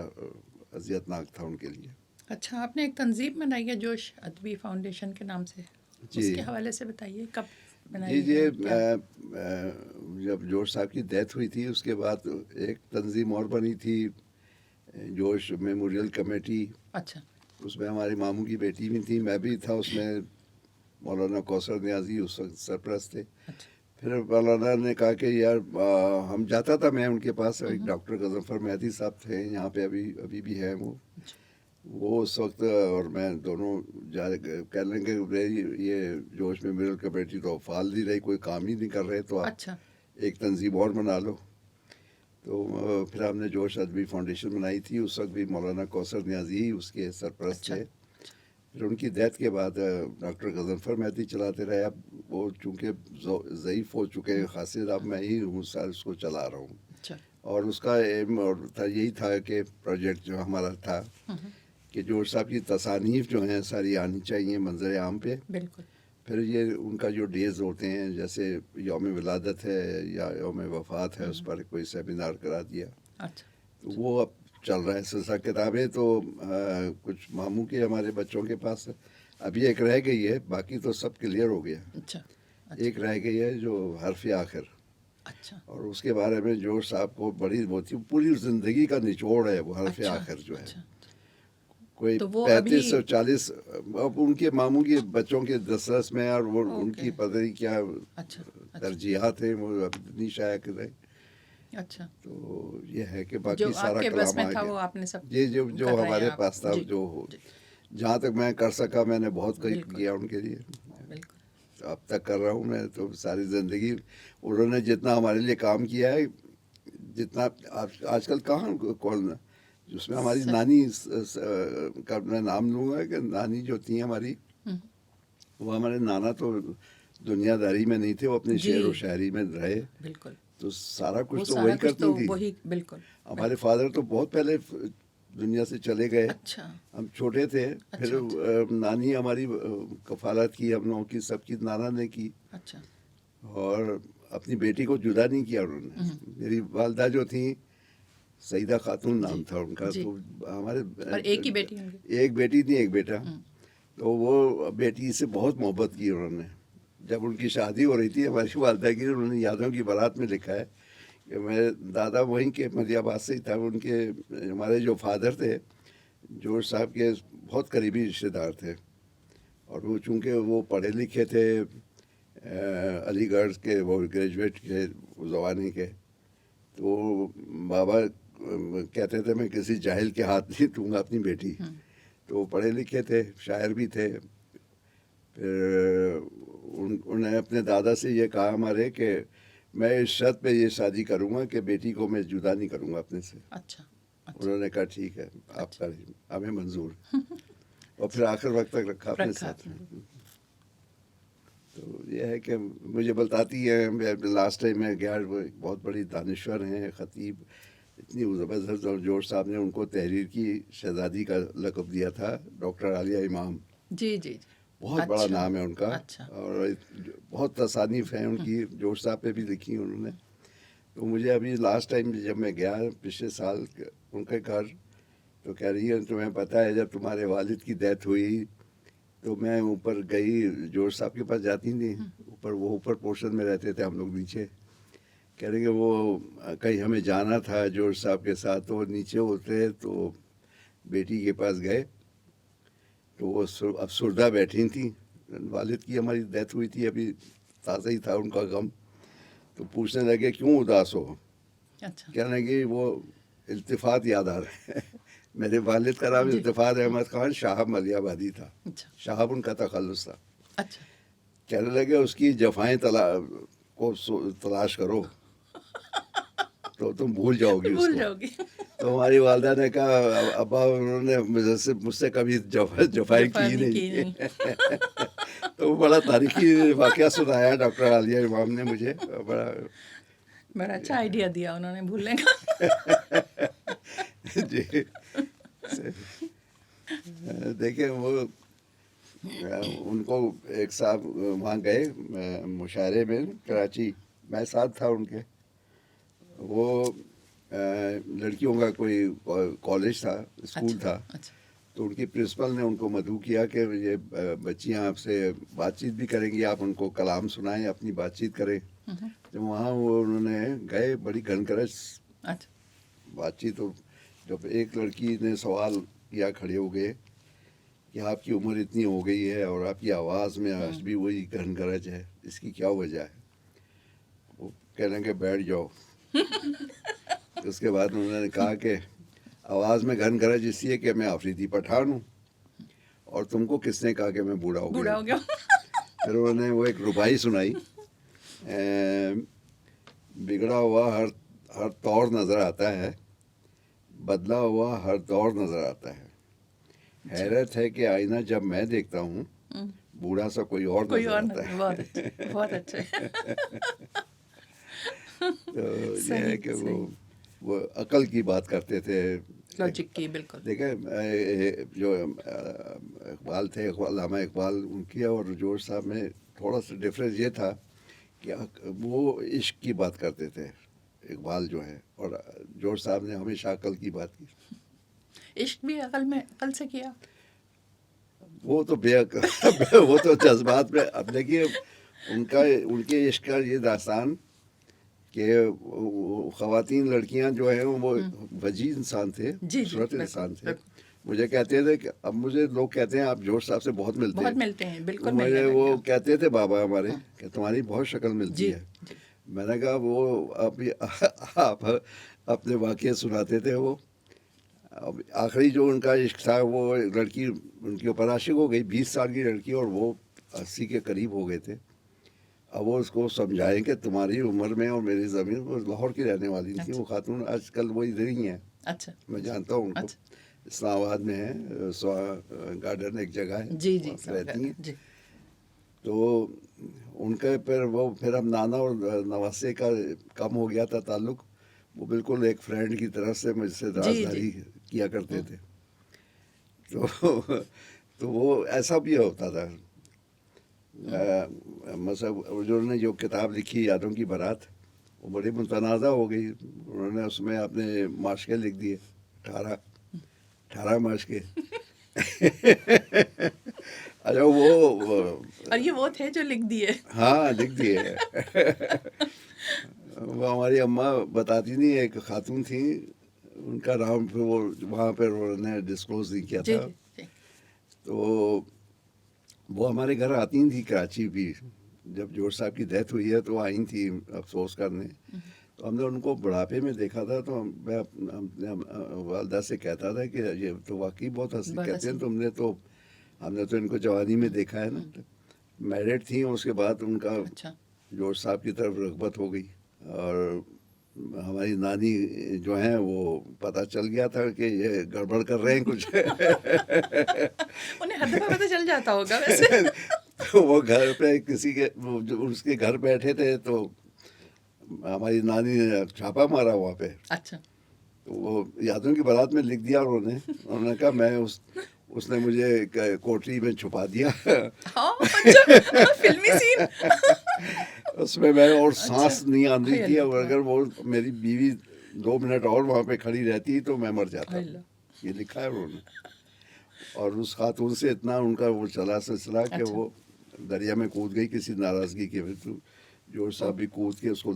اذیت ناک تھا ان کے لیے. اچھا, آپ نے ایک تنظیم بنائی ہے جوش ادبی فاؤنڈیشن کے نام سے, اس کے حوالے سے بتائیے کب بنائی؟ جی جب جوش صاحب کی ڈیتھ ہوئی تھی اس کے بعد ایک تنظیم اور بنی تھی جوش میموریل کمیٹی. اچھا, اس میں ہماری ماموں کی بیٹی بھی تھی, میں بھی تھا اس میں. مولانا کوثر نیازی اس وقت سرپرست تھے. پھر مولانا نے کہا کہ یار ہم جاتا تھا میں ان کے پاس, ایک ڈاکٹر غضنفر مہدی صاحب تھے یہاں پہ ابھی بھی ہیں وہ اس وقت, اور میں دونوں کہہ لیں کہ یہ جوش میموریل کمیٹی تو فعال نہیں رہی, کوئی کام ہی نہیں کر رہے, تو آپ ایک تنظیم اور بنا لو. تو پھر ہم نے جوش ادبی فاؤنڈیشن بنائی تھی. اس وقت بھی مولانا کوثر نیازی اس کے سرپرست تھے. پھر ان کی ڈیتھ کے بعد ڈاکٹر غضنفر مہدی چلاتے رہے. اب وہ چونکہ ضعیف ہو چکے ہیں خاصے, اب میں ہی ہوں سر اس کو چلا رہا ہوں. اور اس کا ایم یہی تھا کہ پروجیکٹ جو ہمارا تھا کہ جوش صاحب کی تصانیف جو ہیں ساری آنی چاہیے منظر عام پہ. بالکل. پھر یہ ان کا جو ڈیز ہوتے ہیں جیسے یوم ولادت ہے یا یوم وفات ہے, اس پر کوئی سیمینار کرا دیا. تو وہ اب چل رہا ہے سلسلہ کتابیں. تو کچھ ماموں کے ہمارے بچوں کے پاس ابھی ایک رہ گئی ہے, باقی تو سب کلیئر ہو گیا. ایک رہ گئی ہے جو حرف آخر. اور اس کے بارے میں جوش صاحب کو بڑی وہ تھی, پوری زندگی کا نچوڑ ہے وہ حرف آخر جو ہے. کوئی 35-40 اب ان کے ماموں کے بچوں کے دسترس میں, اور وہ ان کی پتہ نہیں کیا ترجیحات ہیں, وہ اب نہیں شائع کر رہے. اچھا, تو یہ ہے کہ باقی سارا کلام آ گیا. جی جو ہمارے پاس تھا, جو جہاں تک میں کر سکا میں نے بہت کیا ان کے لیے. اب تک کر رہا ہوں میں. تو ساری زندگی انہوں نے جتنا ہمارے لیے کام کیا ہے, جتنا آج کل کہاں کون, جس میں ہماری نانی کا میں نام لوں گا کہ نانی جو تھی ہماری, وہ ہمارے نانا تو دنیا داری میں نہیں تھے, وہ اپنے شعر و شاعری میں رہے. بالکل. تو سارا کچھ تو وہی کرتی تھی. بالکل. ہمارے فادر تو بہت پہلے دنیا سے چلے گئے. ہم چھوٹے تھے. پھر نانی ہماری کفالت کی ہم لوگوں کی, سب کی نانا نے کی. اور اپنی بیٹی کو جدا نہیں کیا انہوں نے. میری والدہ جو تھیں سعیدہ خاتون نام تھا ان کا. تو ہمارے ایک ہی بیٹی, ایک بیٹی تھی ایک بیٹا. تو وہ بیٹی سے بہت محبت کی انہوں نے. جب ان کی شادی ہو رہی تھی ہماری والدہ کی, انہوں نے یادوں کی بارات میں لکھا ہے کہ میرے دادا وہیں کے مدی آباد سے ہی تھا. ان کے ہمارے جو فادر تھے جوش صاحب کے بہت قریبی رشتے دار تھے, اور وہ چونکہ وہ پڑھے لکھے تھے علی گڑھ کے, وہ گریجویٹ کے زبانی کے. تو بابا کہتے تھے میں کسی جاہل کے ہاتھ نہیں دوں گا اپنی بیٹی. تو وہ پڑھے لکھے تھے, شاعر بھی تھے. پھر انہوں نے اپنے دادا سے یہ کہا ہمارے کہ میں اس شرط پہ یہ شادی کروں گا کہ بیٹی کو میں جدا نہیں کروں گا اپنے سے. انہوں نے کہا ٹھیک ہے آپ کا, ہمیں منظور. اور پھر آخر وقت تک رکھا اپنے ساتھ. تو یہ یہ ہے کہ مجھے بتاتی ہے، لاسٹ ٹائم میں گیا، وہ ایک بہت بڑی دانشور ہیں، خطیب، اتنی زبردست، اور جوڑ صاحب نے ان کو تحریر کی شہزادی کا لقب دیا تھا، ڈاکٹر عالیہ امام. جی جی جی. بہت بڑا اچھا نام ہے ان کا. اچھا. اور بہت تصانیف ہیں ان کی، جوڑ صاحب پہ بھی لکھی انہوں نے. تو مجھے ابھی لاسٹ ٹائم جب میں گیا پچھلے سال ان کے گھر، تو کہہ رہی ہے تمہیں پتہ ہے جب تمہارے والد کی ڈیتھ ہوئی تو میں اوپر گئی، جوڑ صاحب کے پاس جاتی تھی اوپر، وہ اوپر پورشن میں رہتے تھے، ہم لوگ نیچے. کہہ رہے کہ وہ کہیں ہمیں جانا تھا جوڑ صاحب کے ساتھ، تو نیچے ہوتے تو بیٹی کے پاس گئے، تو وہ افسردہ بیٹھی تھیں. والد کی ہماری ڈیتھ ہوئی تھی، ابھی تازہ ہی تھا ان کا غم. تو پوچھنے لگے کیوں اداس ہو؟ اچھا. کہنے لگے وہ التفات یاد آ رہے ہیں. میرے والد کا نام التفات احمد خان شاہب ملیح آبادی تھا، شاہب ان کا تخلص تھا. اچھا. کہنے لگے اس کی جفائیں کو تلاش کرو تو تم بھول جاؤ گی اس کو. تو ہماری والدہ نے کہا ابا انہوں نے مجھ سے کبھی جفائیں کی نہیں. تو بڑا تاریخی واقعہ سنایا ڈاکٹر عالیہ امام نے مجھے، بڑا اچھا آئیڈیا دیا انہوں نے بھولنے کا. جی دیکھیں، وہ ان کو ایک صاحب وہاں گئے مشاعرے میں کراچی، میں ساتھ تھا ان کے. وہ لڑکیوں کا کوئی کالج تھا، اسکول تھا. تو ان کی پرنسپل نے ان کو مدعو کیا کہ یہ بچیاں آپ سے بات چیت بھی کریں گی، آپ ان کو کلام سنائیں، اپنی بات چیت کریں. جب وہاں وہ انہوں نے گئے، بڑی گھنگرج بات چیت. تو جب ایک لڑکی نے سوال کیا کھڑے ہو گئے کہ آپ کی عمر اتنی ہو گئی ہے اور آپ کی آواز میں آج بھی وہی گھنگرج ہے، اس کی کیا وجہ ہے؟ وہ کہنے کہ بیٹھ جاؤ. اس کے بعد انہوں نے کہا کہ آواز میں گھنگرج اس لیے کہ میں آفریدی پٹھان ہوں، اور تم کو کس نے کہا کہ میں بوڑھا ہو گیا؟ پھر انہوں نے وہ ایک ربائی سنائی، بگڑا ہوا ہر طور نظر آتا ہے، بدلا ہوا ہر دور نظر آتا ہے، حیرت ہے کہ آئینہ جب میں دیکھتا ہوں بوڑھا سا کوئی اور نظر آتا ہے. بہت اچھے. تو یہ ہے کہ وہ عقل کی بات کرتے تھے، لاجک کی. بالکل. دیکھیں جو اقبال تھے، علامہ اقبال، ان کی اور جوڑ صاحب میں تھوڑا سا ڈفرینس یہ تھا کہ وہ عشق کی بات کرتے تھے اقبال جو ہے، اور جوڑ صاحب نے ہمیشہ عقل کی بات کی. عشق بھی عقل سے کیا. وہ تو وہ تو جذبات میں. اب دیکھیے ان کے عشق کا یہ داستان کہ خواتین لڑکیاں جو ہیں وہ وجیز انسان تھے، خوبصورت انسان تھے. مجھے کہتے تھے کہ اب مجھے لوگ کہتے ہیں آپ جوڑ صاحب سے بہت ملتے ہیں. بالکل. مجھے وہ کہتے تھے بابا ہمارے کہ تمہاری بہت شکل ملتی ہے. میں نے کہا وہ آپ اپنے واقعے سناتے تھے. وہ آخری جو ان کا عشق تھا، وہ لڑکی ان کے اوپر عاشق ہو گئی، 20 سال کی لڑکی، اور وہ 80 کے قریب ہو گئے تھے. اب وہ اس کو سمجھائیں کہ تمہاری عمر میں اور میری زمین، وہ لاہور کی رہنے والی تھی. وہ خاتون آج کل وہ ادھر ہی ہیں. اچھا. میں جانتا ہوں ان کو، اسلام آباد میں ہے، گارڈن ایک جگہ ہے. جی رہتی ہیں. تو ان کے پھر اب نانا اور نواسے کا کم ہو گیا تھا تعلق. وہ بالکل ایک فرینڈ کی طرح سے مجھ سے رازداری کیا کرتے تھے. تو وہ ایسا بھی ہوتا تھا. مثلا انہوں نے جو کتاب لکھی یادوں کی بارات، وہ بڑی متنازع ہو گئی. انہوں نے اس میں اپنے ماشقے لکھ دیے، 18 ماشقے. اچھا اور یہ وہ تھے جو لکھ دیے. ہاں لکھ دیے. وہ ہماری اماں بتاتی نہیں، ایک خاتون تھیں، ان کا نام پھر وہ وہاں پہ انہوں نے ڈسکلوز نہیں کیا تھا. تو وہ ہمارے گھر آتی تھیں کراچی بھی. جب جوڑ صاحب کی ڈیتھ ہوئی ہے تو آئی تھیں افسوس کرنے. تو ہم نے ان کو بڑھاپے میں دیکھا تھا. تو میں اپنے والدہ سے کہتا تھا کہ یہ تو واقعی بہت ہنسی. کہتے ہیں ہم نے تو ان کو جوانی میں دیکھا ہے نا. میرڈ تھیں، اس کے بعد ان کا جوڑ صاحب کی طرف رغبت ہو گئی. اور ہماری نانی جو ہیں وہ پتہ چل گیا تھا کہ یہ گڑبڑ کر رہے ہیں کچھ. انہیں ہر دفعہ پتہ چل جاتا ہوگا ویسے. تو وہ گھر پہ کسی کے اس کے گھر بیٹھے تھے تو ہماری نانی نے چھاپا مارا وہاں پہ. اچھا. تو وہ یادوں کی بارات میں لکھ دیا انہوں نے کہا میں اس نے مجھے کوٹری میں چھپا دیا. فلمی سین اس میں اور سانس نہیں آتی تھی, اور اگر وہ میری بیوی 2 منٹ اور وہاں پہ کھڑی رہتی تو میں مر جاتا. یہ لکھا ہے انہوں نے. اور اس خاتون سے اتنا ان کا وہ چلا سلسلہ کہ وہ دریا میں کود گئی کسی ناراضگی کے وجہ سے. جورج صاحب بھی کود کے اس کو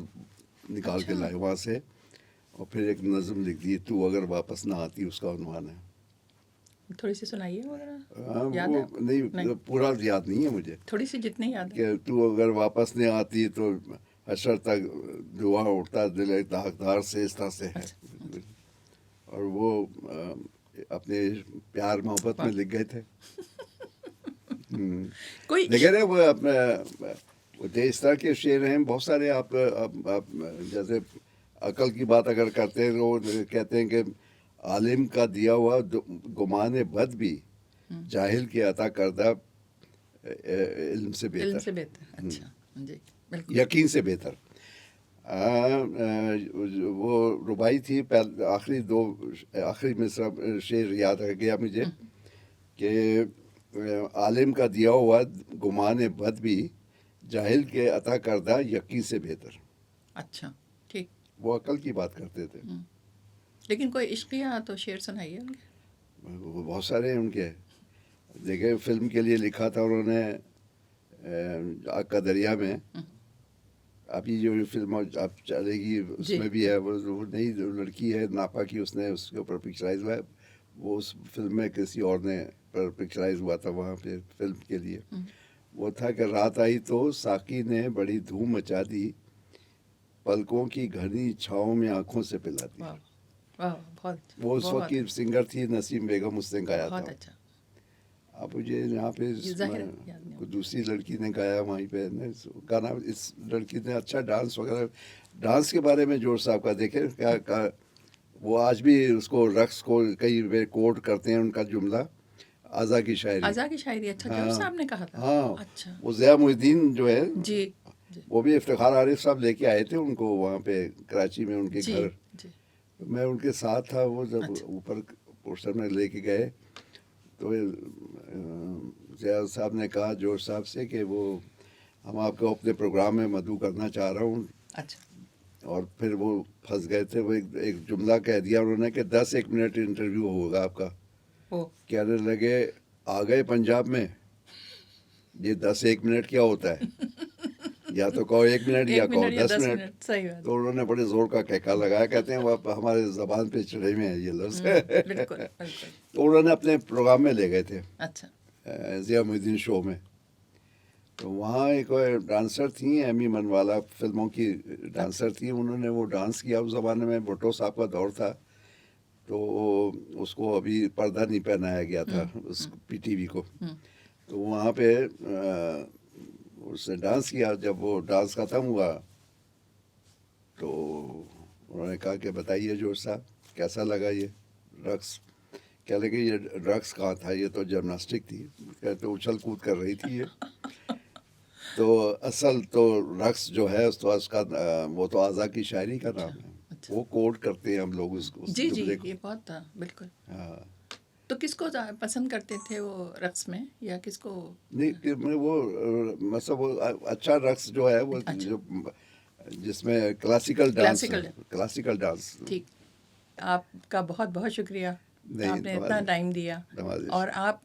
نکال کے لائے وہاں سے, اور پھر ایک نظم لکھ دی, تو اگر واپس نہ آتی, اس کا عنوان ہے. تھوڑی سی سنائیے. وہ نہیں, پورا یاد نہیں ہے مجھے, تھوڑی سی جتنی یاد ہے. کہ تو اگر واپس نہیں آتی تو حشر تک دعا اٹھتا دل داغدار سے, اس طرح سے ہے. اور وہ اپنے پیار محبت میں لکھ گئے تھے. لیکن وہ اپنے اس طرح کے شعر ہیں بہت سارے. آپ جیسے عقل کی بات اگر کرتے ہیں وہ کہتے ہیں کہ عالم کا دیا ہوا گمان بد بھی جاہل کے عطا کردہ علم سے بہتر. اچھا جی, یقین سے بہتر. وہ ربائی تھی. آخری مصرع شعر یاد رہ گیا مجھے کہ عالم کا دیا ہوا گمان بد بھی جاہل کے عطا کردہ یقین سے بہتر. اچھا ٹھیک. وہ عقل کی بات کرتے تھے. لیکن کوئی عشقیہ تو شعر سنائیے. وہ بہت سارے ہیں ان کے. دیکھیں فلم کے لیے لکھا تھا انہوں نے آگ کا دریا میں. ابھی جو فلم اب چلے گی اس میں بھی ہے. وہ نئی لڑکی ہے ناپا کی, اس نے اس کے اوپر پکچرائز ہوا ہے. وہ اس فلم میں کسی اور نے پر پکچرائز ہوا تھا وہاں پہ فلم کے لیے. وہ تھا کہ رات آئی تو ساقی نے بڑی دھوم مچا دی, پلکوں کی گھنی چھاؤں میں آنکھوں سے پلا دی. وہ اس وقت کی سنگر تھی نسیم بیگم, اس نے گایا تھا. اب مجھے یہاں پہ دوسری لڑکی نے گایا وہیں پہ گانا. اس لڑکی نے اچھا ڈانس وغیرہ. ڈانس کے بارے میں جورج صاحب کا دیکھیں کیا وہ آج بھی اس کو رقص کو کئی کوٹ کرتے ہیں. ان کا جملہ آزا کی شاعری. اچھا جورج صاحب نے کہا تھا. ہاں, وہ ضیاء محی الدین جو ہے جی, وہ بھی افتخار عارف صاحب لے کے آئے تھے ان کو وہاں پہ کراچی میں ان کے گھر. میں ان کے ساتھ تھا. وہ جب اوپر پوسٹر میں لے کے گئے تو ضیاء صاحب نے کہا جورج صاحب سے کہ وہ ہم آپ کو اپنے پروگرام میں مدعو کرنا چاہ رہا ہوں. اور پھر وہ پھنس گئے تھے. وہ ایک جملہ کہہ دیا انہوں نے کہ 10 منٹ انٹرویو ہوگا آپ کا. کہنے لگے آ گئے پنجاب میں, یہ 10 منٹ کیا ہوتا ہے, یا تو کہو 1 منٹ یا کہو 10 منٹ. تو انہوں نے بڑے زور کا کہکا لگایا. کہتے ہیں وہ ہمارے زبان پہ چڑھے ہوئے ہیں یہ لفظ. تو انہوں نے اپنے پروگرام میں لے گئے تھے ضیاء محی الدین شو میں. تو وہاں ایک ڈانسر تھیں ایمی منوالا, فلموں کی ڈانسر تھیں. انہوں نے وہ ڈانس کیا. اس زمانے میں بھٹو صاحب کا دور تھا, تو اس کو ابھی پردہ نہیں پہنایا گیا تھا اس پی ٹی وی کو. تو وہاں پہ اس نے ڈانس کیا. جب وہ ڈانس ختم ہوا تو انہوں نے کہا کہ بتائیے جورج صاحب کیسا لگا یہ رقص. کہہ لگے یہ رقص کہاں تھا, یہ تو جمناسٹک تھی. کہتے اچھل کود کر رہی تھی یہ. تو اصل تو رقص جو ہے اس کا وہ تو آزا کی شاعری کا نام ہے. وہ کوڈ کرتے ہیں ہم لوگ اس کو. جی یہ بات تھا بالکل. تو کس کو پسند کرتے تھے وہ رقص میں, یا کس کو نہیں وہ مطلب وہ اچھا رقص جو ہے وہ جس میں کلاسیکل ڈانس. ٹھیک. آپ کا بہت بہت شکریہ, آپ نے اتنا ٹائم دیا. اور آپ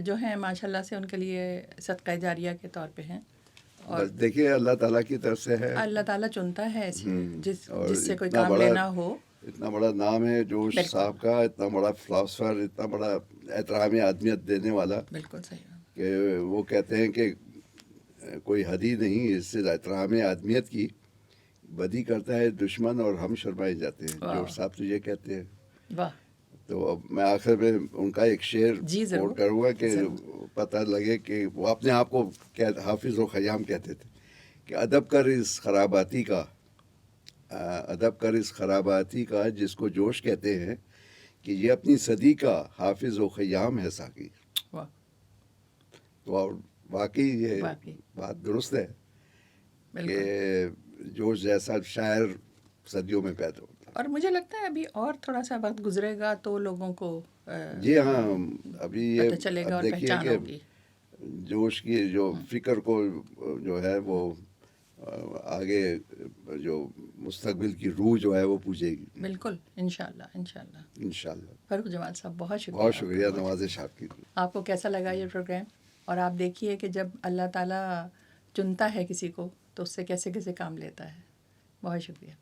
جو ہیں ماشاء اللہ سے ان کے لیے صدقہ جاریہ کے طور پہ ہیں. اور دیکھیے اللہ تعالیٰ کی طرف سے ہے. اللہ تعالیٰ چنتا ہے ایسے جس سے کوئی کام لینا ہو. اتنا بڑا نام ہے جورج صاحب کا, اتنا بڑا فلاسفر, اتنا بڑا احترام آدمیت دینے والا. بالکل صحیح. کہ وہ کہتے ہیں کہ کوئی حد ہی نہیں اس سے احترام آدمیت کی. بدی کرتا ہے دشمن اور ہم شرمائے جاتے ہیں. جورج صاحب تو یہ کہتے ہیں. واہ. تو اب میں آخر میں ان کا ایک شعر کوٹ کروں گا کہ پتہ لگے کہ وہ اپنے آپ کو حافظ و خیام کہتے تھے کہ ادب کر اس خراباتی کا جس کو جوش کہتے ہیں, کہ یہ اپنی صدی کا حافظ و خیام ہے ساقی. واہ. تو واقعی یہ واقعی بات درست ہے بالکل. کہ جوش جیسا شاعر صدیوں میں پیدا ہوتا ہے. اور مجھے لگتا ہے ابھی اور تھوڑا سا وقت گزرے گا تو لوگوں کو جی ہاں، ابھی یہ پتہ چلے گا اب اور دیکھیے پہچان کہ ہوگی. جوش کی جو فکر کو جو ہے وہ آگے جو مستقبل کی روح جو ہے وہ پوجے گی. بالکل انشاءاللہ انشاءاللہ. انشاءاللہ. فاروق جمال صاحب بہت شکریہ. بہت آپ کا شکریہ بہت نوازش آپ کی. آپ کو کیسا لگا یہ پروگرام؟ اور آپ دیکھیے کہ جب اللہ تعالیٰ چنتا ہے کسی کو تو اس سے کیسے کیسے کام لیتا ہے. بہت شکریہ.